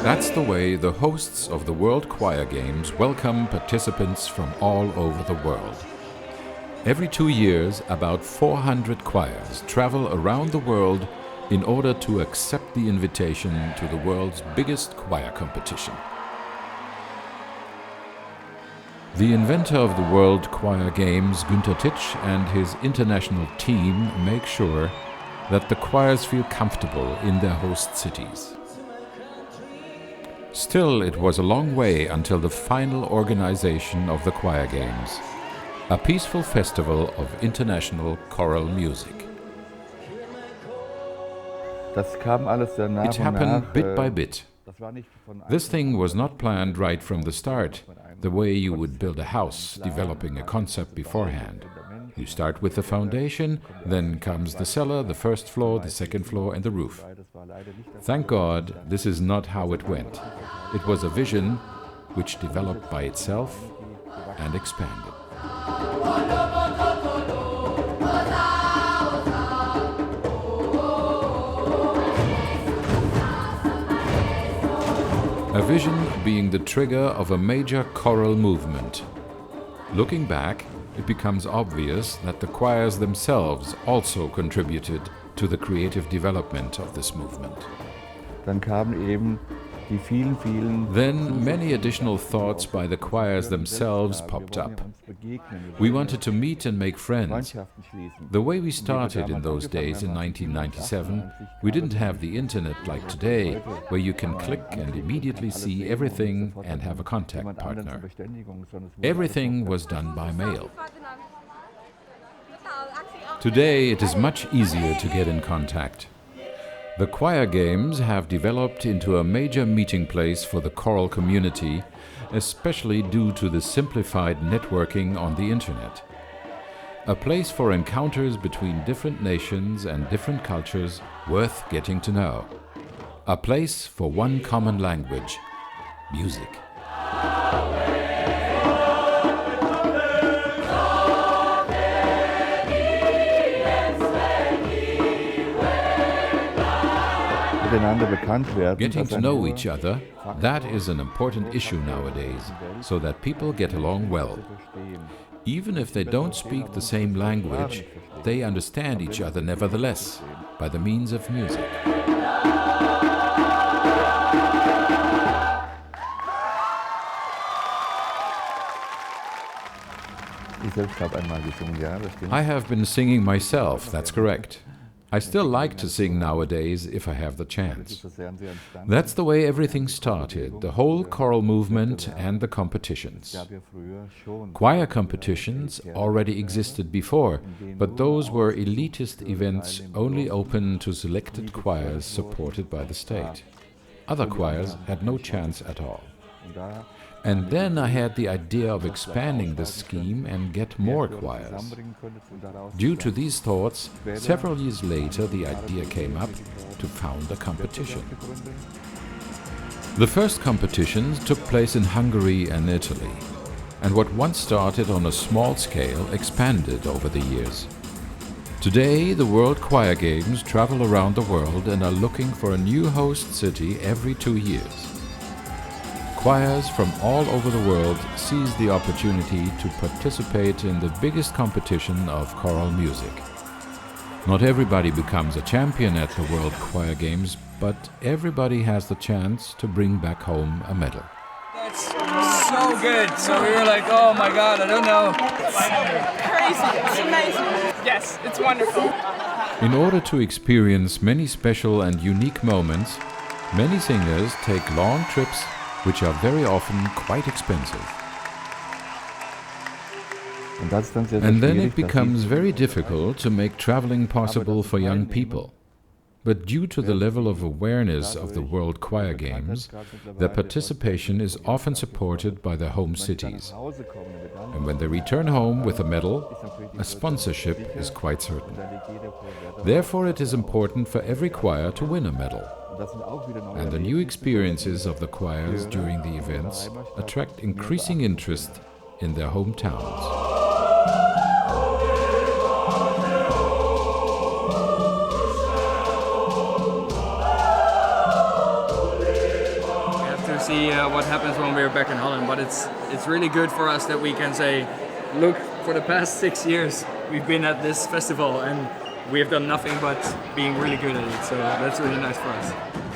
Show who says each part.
Speaker 1: That's the way the hosts of the World Choir Games welcome participants from all over the world. Every 2 years, about 400 choirs travel around the world in order to accept the invitation to the world's biggest choir competition. The inventor of the World Choir Games, Günter Titsch, and his international team make sure that the choirs feel comfortable in their host cities. Still, it was a long way until the final organization of the Choir Games, a peaceful festival of international choral music. It happened bit by bit. This thing was not planned right from the start, the way you would build a house, developing a concept beforehand. You start with the foundation, then comes the cellar, the first floor, the second floor, and the roof. Thank God, this is not how it went. It was a vision which developed by itself and expanded. A vision being the trigger of a major choral movement. Looking back, it becomes obvious that the choirs themselves also contributed to the creative development of this movement. Then many additional thoughts by the choirs themselves popped up. We wanted to meet and make friends. The way we started in those days in 1997, we didn't have the internet like today, where you can click and immediately see everything and have a contact partner. Everything was done by mail. Today it is much easier to get in contact. The Choir Games have developed into a major meeting place for the choral community, especially due to the simplified networking on the internet. A place for encounters between different nations and different cultures worth getting to know. A place for one common language, music. Getting to know each other, that is an important issue nowadays, so that people get along well. Even if they don't speak the same language, they understand each other nevertheless, by the means of music. I have been singing myself, that's correct. I still like to sing nowadays if I have the chance. That's the way everything started, the whole choral movement and the competitions. Choir competitions already existed before, but those were elitist events only open to selected choirs supported by the state. Other choirs had no chance at all. And then I had the idea of expanding this scheme and get more choirs. Due to these thoughts, several years later the idea came up to found a competition. The first competitions took place in Hungary and Italy, and what once started on a small scale expanded over the years. Today, the World Choir Games travel around the world and are looking for a new host city every 2 years. Choirs from all over the world seize the opportunity to participate in the biggest competition of choral music. Not everybody becomes a champion at the World Choir Games, but everybody has the chance to bring back home a medal.
Speaker 2: That's so good. So we were like, oh my God, I don't know.
Speaker 3: Crazy, it's amazing.
Speaker 4: Yes, it's wonderful.
Speaker 1: In order to experience many special and unique moments, many singers take long trips which are very often quite expensive. And then it becomes very difficult to make traveling possible for young people. But due to the level of awareness of the World Choir Games, their participation is often supported by their home cities. And when they return home with a medal, a sponsorship is quite certain. Therefore, it is important for every choir to win a medal. And the new experiences of the choirs during the events attract increasing interest in their hometowns.
Speaker 2: see what happens when we're back in Holland. But it's really good for us that we can say, look, for the past 6 years we've been at this festival and we have done nothing but being really good at it. So that's really nice for us.